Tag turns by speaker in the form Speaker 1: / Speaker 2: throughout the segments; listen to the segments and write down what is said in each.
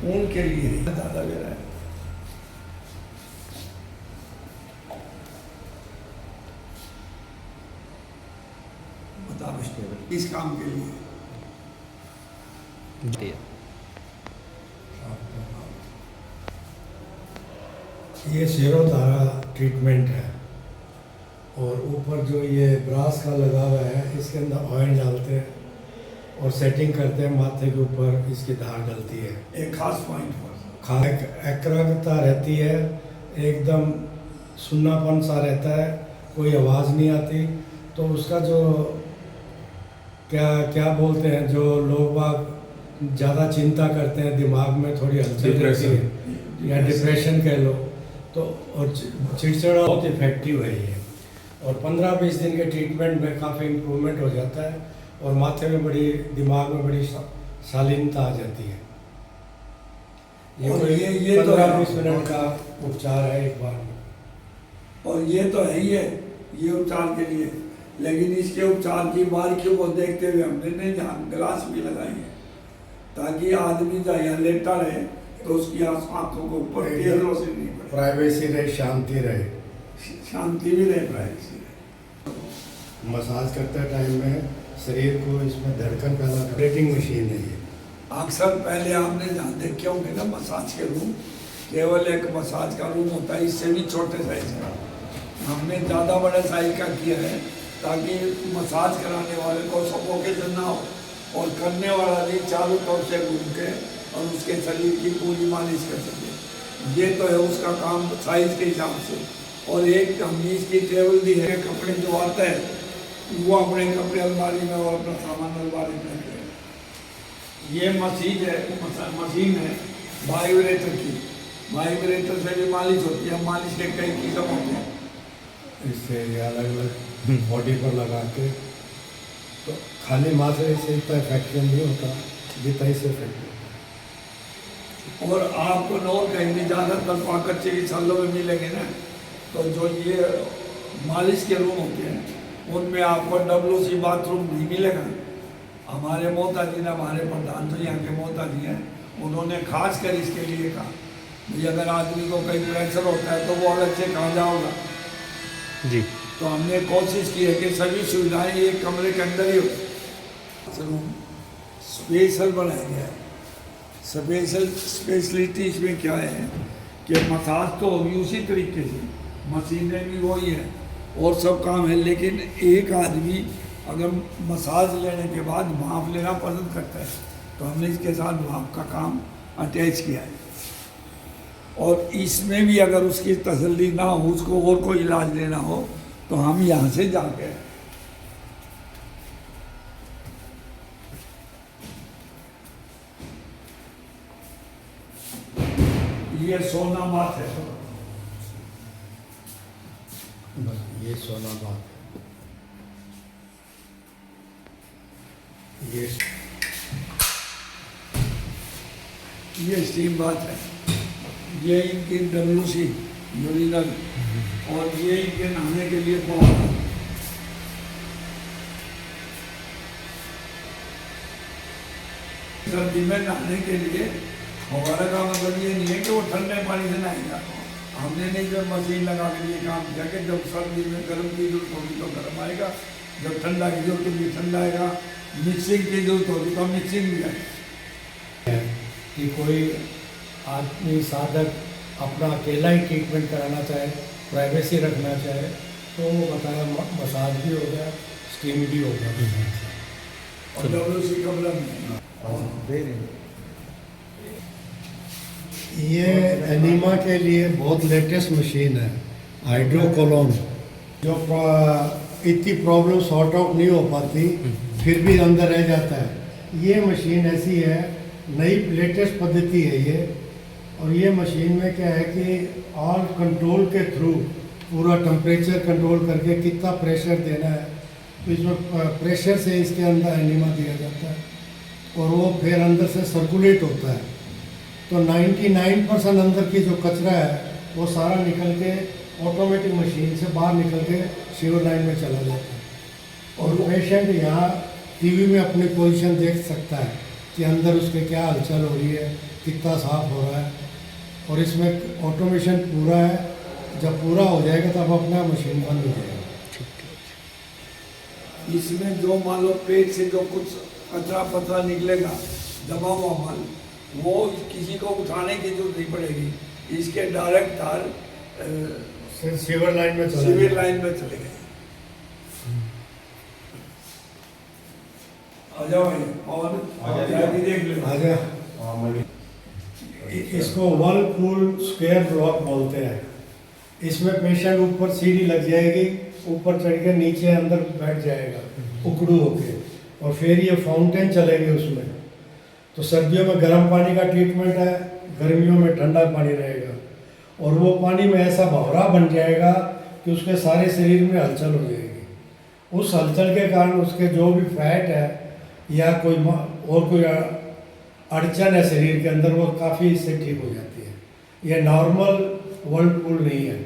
Speaker 1: उनके लिए ज़्यादा मेरा है। बता इस काम के लिए
Speaker 2: ये शेरोधारा ट्रीटमेंट है और ऊपर जो ये ब्रास का लगा हुआ है इसके अंदर ऑयल डालते हैं और सेटिंग करते हैं, माथे के ऊपर इसकी धार डलती है।
Speaker 1: एक खास पॉइंट पर
Speaker 2: एकाग्रता रहती है, एकदम सुन्नापन सा रहता है, कोई आवाज़ नहीं आती। तो उसका जो क्या बोलते हैं, जो लोग बाग ज़्यादा चिंता करते हैं, दिमाग में थोड़ी हलचल रहती है या डिप्रेशन कह लो, तो और चिड़चिड़ा बहुत इफेक्टिव है ये। और 15-20 दिन के ट्रीटमेंट में काफ़ी इम्प्रूवमेंट हो जाता है और माथे में दिमाग में बड़ी शालीनता आ जाती है। ये 15-20 मिनट का उपचार है एक बार में।
Speaker 1: और ये तो है ही है ये उपचार के लिए, लेकिन इसके उपचार की बारीकियों को देखते हुए हमने ध्यान ग्लास भी लगाई है ताकि आदमी जहाँ लेटा रहे तो उसकी आंखों को ऊपर तेज रोशनी नहीं पड़े,
Speaker 2: प्राइवेसी रहे, शांति रहे,
Speaker 1: शांति भी रहे, प्राइवेसी रहे।
Speaker 2: मसाज करते टाइम में शरीर को इसमें धड़कन पैदा ऑपरेटिंग मशीन है ये।
Speaker 1: अक्सर पहले आपने जहाँ देखे होंगे ना मसाज के रूम, केवल एक मसाज का रूम होता है, इससे भी छोटे साइज का। हमने ज़्यादा बड़े साइज का किया है ताकि मसाज कराने वाले को सफोकेशन ना हो और करने वाला भी चारों तरफ से घूम के और उसके शरीर की पूरी मालिश कर सके। ये तो है उसका काम साइज के हिसाब से। और एक हमने इसकी टेबल दी है, कपड़े जो आता है वो अपने कपड़े अलमारी में और अपना सामान अलमारी में रखे। ये मशीन है वाइब्रेटर की, वाइब्रेटर से भी मालिश होती है। मालिश के कई किस्म होते हैं,
Speaker 2: इससे अलग अलग बॉडी पर लगा के, तो खाली माथे से इतना इफेक्टिव नहीं होता जितना इससे इफेक्टिव होता।
Speaker 1: और आपको और कहीं भी ज़्यादातर पाकट चिकित्सालयों में मिलेंगे ना, तो जो ये मालिश के रूम होते हैं उनमें आपको WC बाथरूम नहीं मिलेगा। हमारे मोहता जी ने, हमारे प्रधान तो यहाँ के मोहता जी हैं, उन्होंने खास कर इसके लिए कहा भाई अगर आदमी को कहीं प्रेशर होता है तो वो अलग से कहाँ जाओगा
Speaker 3: जी।
Speaker 1: तो हमने कोशिश की है कि सभी सुविधाएं एक कमरे के अंदर ही हो। रूम स्पेशल बनाया गया है। स्पेशलिटी इसमें क्या है कि मसाज तो होगी उसी तरीके से, मशीनें भी वही है और सब काम है, लेकिन एक आदमी अगर मसाज लेने के बाद भाप लेना पसंद करता है तो हमने इसके साथ भाप का काम अटैच किया है। और इसमें भी अगर उसकी तसल्ली ना हो, उसको और कोई इलाज लेना हो, तो हम यहाँ से जाके ये सोना बात है,
Speaker 2: ये सोना बात है,
Speaker 1: ये स्टीम बात है, ये इनकी WC यूरिनल, और ये इनके नहाने के लिए बहुत सर्दी में नहाने के लिए हमारा का मतलब ये नहीं है कि वो ठंडे पानी से नहाएगा। हमने नहीं जब मशीन लगा के लिए काम किया कि जब सर्दी में गर्म की जरूरत होगी तो गर्म आएगा, जब ठंडा की जरूरत होगी ठंडा आएगा, मिक्सिंग की जरूरत होगी तो मिक्सिंग भी आएगी।
Speaker 2: कि कोई आदमी साधक अपना अकेला ही ट्रीटमेंट कराना चाहे, प्राइवेसी रखना चाहे, तो वो बताया मसाज भी हो गया, स्टीम भी हो गया
Speaker 1: और WC कमरा में।
Speaker 2: ये एनीमा के लिए बहुत लेटेस्ट मशीन है, हाइड्रोकोलोन, जो इतनी प्रॉब्लम सॉर्ट आउट नहीं हो पाती फिर भी अंदर रह जाता है। ये मशीन ऐसी है, नई लेटेस्ट पद्धति है ये। और ये मशीन में क्या है कि ऑल कंट्रोल के थ्रू पूरा टेम्परेचर कंट्रोल करके कितना प्रेशर देना है, तो इसमें प्रेशर से इसके अंदर एनीमा दिया जाता है और वो फिर अंदर से सर्कुलेट होता है। तो 99% अंदर की जो कचरा है वो सारा निकल के ऑटोमेटिक मशीन से बाहर निकल के सीवर लाइन में चला जाता है और पेशेंट यहाँ टीवी में अपनी पोजीशन देख सकता है कि अंदर उसके क्या हलचल हो रही है, कितना साफ हो रहा है। और इसमें ऑटोमेशन पूरा है, जब पूरा हो जाएगा तब अपना मशीन बंद हो जाएगा।
Speaker 1: इसमें जो मान लो पेट से जो कुछ कचरा पतरा निकलेगा, जमा हुआ माल, वो किसी को उठाने की जरूरत नहीं पड़ेगी। इसके डायरेक्ट तार
Speaker 2: सीवर लाइन में
Speaker 1: सिविल लाइन में चले गए। आ जाओ भाई, और जाके देख लो।
Speaker 2: आजा। इसको वर्लपूल स्क्वायर ब्लॉक बोलते हैं। इसमें पेशेंट ऊपर सीढ़ी लग जाएगी, ऊपर चढ़ के नीचे अंदर बैठ जाएगा उकड़ू होके, और फिर ये फाउंटेन चलेंगे उसमें। तो सर्दियों में गर्म पानी का ट्रीटमेंट है, गर्मियों में ठंडा पानी रहेगा, और वो पानी में ऐसा भंवरा बन जाएगा कि उसके सारे शरीर में हलचल हो जाएगी। उस हलचल के कारण उसके जो भी फैट है या कोई और कोई अड़चन है शरीर के अंदर, वो काफ़ी इससे ठीक हो जाती है। यह नॉर्मल वर्लपूल नहीं है,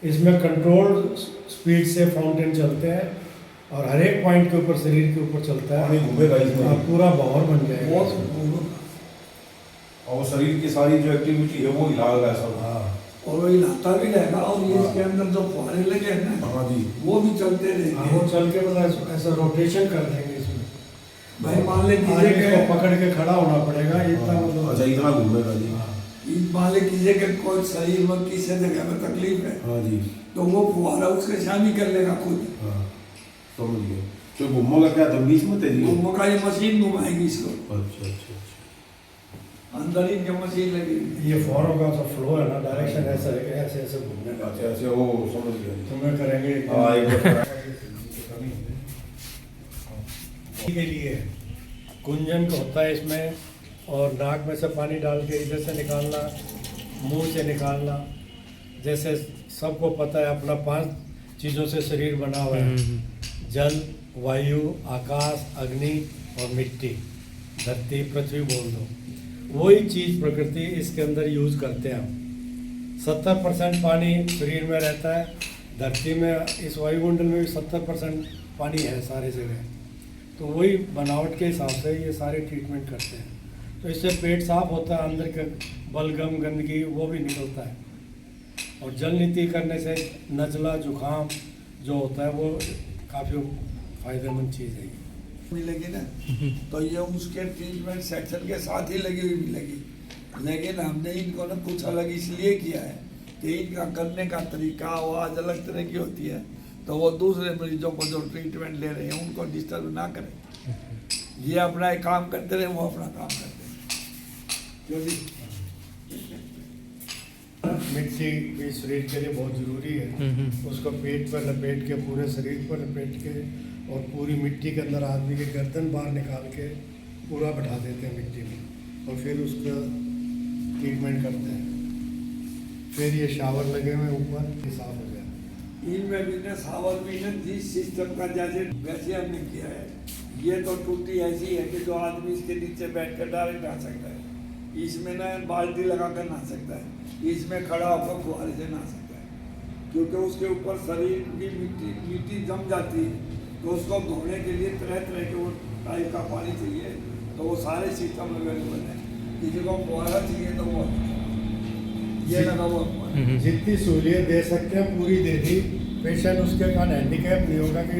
Speaker 2: इसमें कंट्रोल्ड स्पीड से फाउंटेन चलते हैं और हर एक पॉइंट के ऊपर शरीर के ऊपर चलता है,
Speaker 3: घूमेगा इसमें,
Speaker 2: पूरा भंवर बन जाएगा।
Speaker 3: और वो शरीर की सारी जो एक्टिविटी है वो हिलाएगा सब।
Speaker 2: हाँ,
Speaker 1: और वो हिलाता भी रहेगा, और ये इसके अंदर जो फुहारे लगे हैं ना,
Speaker 3: हाँ जी,
Speaker 1: वो भी चलते
Speaker 2: हाँ,
Speaker 1: रहेंगे।
Speaker 2: वो चल के मतलब ऐसा रोटेशन कर देंगे इसमें।
Speaker 1: भाई मान ले
Speaker 2: आगे
Speaker 1: कीजिए
Speaker 2: इसको पकड़ के खड़ा होना पड़ेगा, इतना
Speaker 3: अच्छा
Speaker 2: मतलब।
Speaker 3: इतना घूमेगा जी।
Speaker 2: हाँ,
Speaker 1: मान ले कीजिए कि कोई शरीर में किसी जगह में तकलीफ है,
Speaker 3: हाँ जी,
Speaker 1: तो वो फुहारा उसके शामी कर लेगा खुद।
Speaker 3: हाँ समझ गए। तो घूमोगा क्या तो बीच में तेजी?
Speaker 1: घूमो का ये मशीन घुमाएगी इसको,
Speaker 3: अच्छा अच्छा अच्छा।
Speaker 1: अंदर ही जो मशीन लगी हुई है।
Speaker 2: ये फॉरो का जो फ्लो है ना, डायरेक्शन ऐसा है कि ऐसे ऐसे घूमने का।
Speaker 3: अच्छा ऐसे वो समझ गया जी।
Speaker 2: तुम्हें करेंगे
Speaker 3: हाँ एक बार
Speaker 2: के लिए कुंजन होता है इसमें, और नाक में से पानी डाल के इधर से निकालना, मुंह से निकालना। जैसे सबको पता है अपना 5 चीज़ों से शरीर बना हुआ है, जल, वायु, आकाश, अग्नि और मिट्टी, धरती, पृथ्वी बोल दो। वही चीज़ प्रकृति इसके अंदर यूज़ करते हैं हम। 70% पानी शरीर में रहता है, धरती में इस वायुमंडल में भी 70% पानी है सारी जगह। तो वही बनावट के हिसाब से ये सारे ट्रीटमेंट करते हैं। तो इससे पेट साफ होता है, अंदर का बलगम गंदगी वो भी निकलता है। और जल नीति करने से नज़ला जुकाम जो होता है वो काफ़ी फायदेमंद चीज़ है।
Speaker 1: मिलेगी ना, तो ये उसके ट्रीटमेंट सेक्शन के साथ ही लगी हुई मिलेगी। लेकिन हमने इनको ना कुछ अलग इसलिए किया है कि इनका करने का तरीका आवाज़ अलग तरह की होती है, तो वो दूसरे मरीजों को जो ट्रीटमेंट ले रहे हैं उनको डिस्टर्ब ना करें। ये अपना एक काम करते रहे, वो अपना काम करते हैं। क्योंकि
Speaker 2: मिट्टी भी शरीर के लिए बहुत ज़रूरी है। उसको पेट पर लपेट के, पूरे शरीर पर लपेट के, और पूरी मिट्टी के अंदर आदमी की गर्दन बाहर निकाल के पूरा बैठा देते हैं मिट्टी में, और फिर उसका ट्रीटमेंट करते हैं। फिर ये शावर लगे हुए ऊपर, ये साफ हो जाए।
Speaker 1: इनमें भी ना सावर भी ना जिस सिस्टम का जैसे वैसे हमने किया है। ये तो टूटी ऐसी है कि जो आदमी इसके नीचे बैठ कर डायरेक्ट नहा सकता है, इसमें ना बाल्टी लगा कर नहा सकता है, इसमें खड़ा होकर फुहारे से नहा सकता है। क्योंकि उसके ऊपर शरीर की मिट्टी जम जाती है, तो उसको धोने के लिए तरह तरह के वो टाइप का पानी चाहिए। तो वो सारे सिस्टम अवेलेबल है। किसी को फुहारा चाहिए तो वो ये लगा हुआ फुहारा।
Speaker 2: जितनी सहूलियत दे सकते हैं पूरी दे दी। पेशेंट उसके कारण हैंडीकैप नहीं होगा कि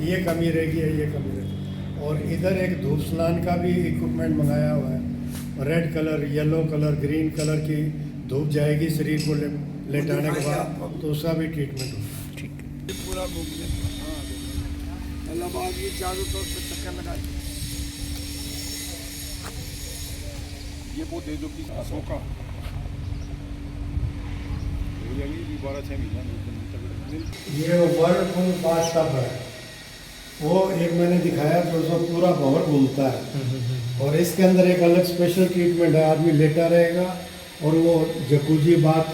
Speaker 2: ये कमी रहेगी या ये कमी रहेगी। और इधर एक धूप स्नान का भी इक्विपमेंट मंगाया हुआ है। Red colour, yellow colour, green colour की धूप जाएगी शरीर को लेटाने के बाद, तो उसका भी ट्रीटमेंट होगा।
Speaker 1: ये पूरा घूम लें। मतलब आप ये चारों तरफ से चक्कर लगा दें।
Speaker 3: ये वो दे दो कि अशोका हो जाएगी 12-6 महीना।
Speaker 2: ये वर्लपूल बाथ टब है, वो एक मैंने दिखाया जो पूरा भंवर घूमता है, और इसके अंदर एक अलग स्पेशल ट्रीटमेंट है। आदमी लेटा रहेगा और वो जकूजी बात,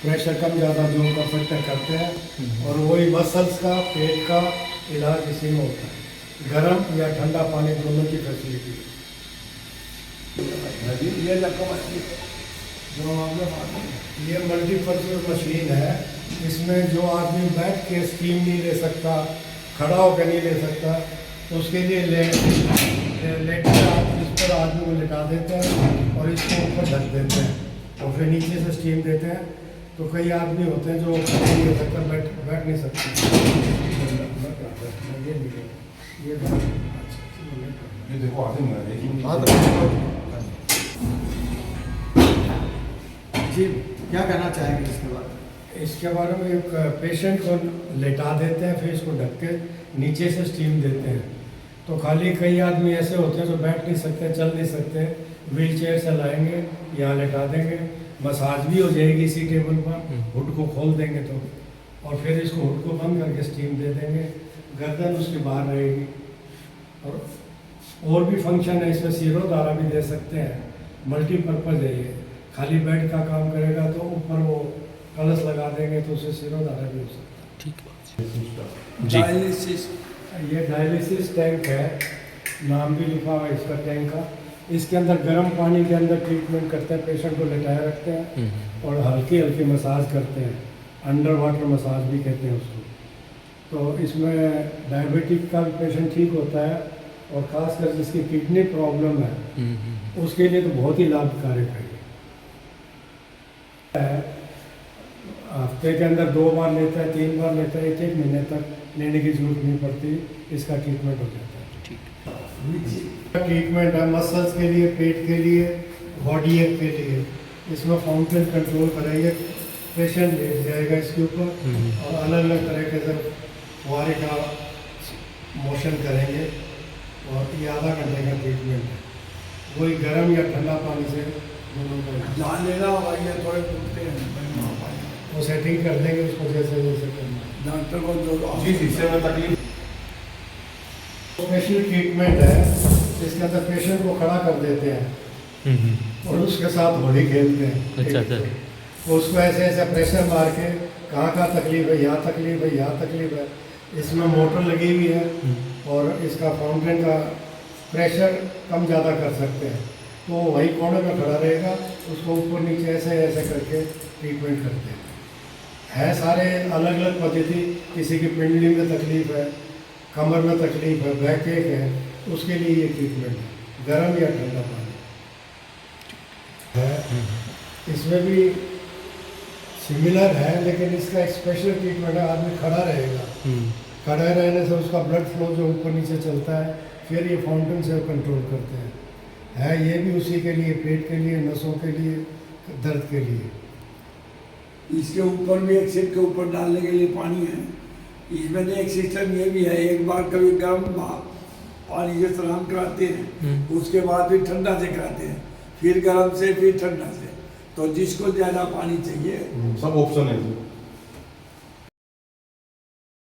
Speaker 2: प्रेशर कम ज़्यादा जो उनका फैक्टर करते हैं, और वही मसल्स का, पेट का इलाज इसी में होता है। गर्म या ठंडा पानी दोनों की फैसिलिटी।
Speaker 1: ये लगा जो हमने बात की।
Speaker 2: ये मल्टीपर्पज मशीन है। इसमें जो आदमी बैठ के स्टीम नहीं ले सकता, खड़ा होकर नहीं ले सकता, उसके लिए लेट ऊपर आदमी को लिटा देते हैं और इसको ऊपर ढक देते हैं और फिर नीचे से स्टीम देते हैं। तो कई आदमी होते हैं जो खड़े नहीं हो सकते, बैठ नहीं सकते।
Speaker 3: ये देखो आते हैं लेकिन
Speaker 4: जी क्या कहना चाहेंगे इसके बाद?
Speaker 2: इसके बारे में एक पेशेंट को लेटा देते हैं, फिर इसको ढक के नीचे से स्टीम देते हैं। तो खाली कई आदमी ऐसे होते हैं जो बैठ नहीं सकते, चल नहीं सकते, व्हील चेयर से लाएंगे, यहाँ लेटा देंगे, मसाज भी हो जाएगी इसी टेबल पर, हुड को खोल देंगे तो, और फिर इसको हुड को बंद करके स्टीम दे देंगे, गर्दन उसके बाहर रहेगी। और भी फंक्शन है इसमें, सिरोधारा भी दे सकते हैं, मल्टीपर्पज़ है ये। खाली बेड का काम करेगा तो ऊपर वो कलश लगा देंगे तो उससे सिरोधारा भी हो सकता है।
Speaker 5: ठीक जी।
Speaker 1: डायलिसिस
Speaker 2: ये डायलिसिस टैंक है, नाम भी लिखा हुआ है इसका टैंक का। इसके अंदर गर्म पानी के अंदर ट्रीटमेंट करते हैं, पेशेंट को लेटाए रखते हैं और हल्की हल्की मसाज करते हैं, अंडर वाटर मसाज भी कहते हैं उसको। तो इसमें डायबिटिक का भी पेशेंट ठीक होता है और ख़ासकर जिसकी किडनी प्रॉब्लम है उसके लिए तो बहुत ही लाभकारी है। हफ्ते के अंदर 2 बार लेता है, 3 बार लेता है, 1 महीने तक लेने की जरूरत नहीं पड़ती, इसका ट्रीटमेंट हो जाता है। ट्रीटमेंट है मसल्स के लिए, पेट के लिए, बॉडी एक के लिए। इसमें फाउंटेन कंट्रोल करेंगे, पेशेंट लेट जाएगा इसके ऊपर और अलग अलग तरीके से फुहारे का मोशन करेंगे और ये आधा घंटे का ट्रीटमेंट है। वही गर्म या ठंडा पानी से दोनों को
Speaker 1: जहाँ लेना होगा ये थोड़े टूटते हैं,
Speaker 2: वो सेटिंग कर देंगे उसको जैसे जैसे करना है।
Speaker 1: डॉक्टर को जो
Speaker 3: जिस हिस्से में तकलीफ
Speaker 2: स्पेशल ट्रीटमेंट है, इसके अंदर पेशेंट को खड़ा कर देते हैं और उसके साथ होली खेलते हैं।
Speaker 5: अच्छा अच्छा।
Speaker 2: तो उसको ऐसे ऐसे प्रेशर मार के कहाँ कहाँ तकलीफ है, यहाँ तकलीफ है, यहाँ तकलीफ है। इसमें मोटर लगी हुई है और इसका फाउंटेन का प्रेशर कम ज़्यादा कर सकते हैं। तो वही कोने में खड़ा रहेगा, उसको ऊपर नीचे ऐसे ऐसे करके ट्रीटमेंट करते हैं। है सारे अलग अलग पद्धति, किसी की पिंडली में तकलीफ है, कमर में तकलीफ है, बैक एक है, उसके लिए ये ट्रीटमेंट है, गर्म या ठंडा पानी है। इसमें भी सिमिलर है लेकिन इसका एक स्पेशल ट्रीटमेंट है, आदमी खड़ा रहेगा, खड़ा रहने से उसका ब्लड फ्लो जो ऊपर नीचे चलता है, फिर ये फाउंटेन से कंट्रोल करते हैं। है ये भी उसी के लिए, पेट के लिए, नसों के लिए, दर्द के लिए।
Speaker 1: इसके ऊपर भी एक सिर के ऊपर डालने के लिए पानी है। इसमें एक सिस्टम ये भी है, एक बार कभी गर्म पानी से स्नान कराते हैं, उसके बाद फिर ठंडा से कराते हैं, फिर गर्म से, फिर ठंडा से। तो जिसको ज़्यादा पानी चाहिए
Speaker 3: सब ऑप्शन है।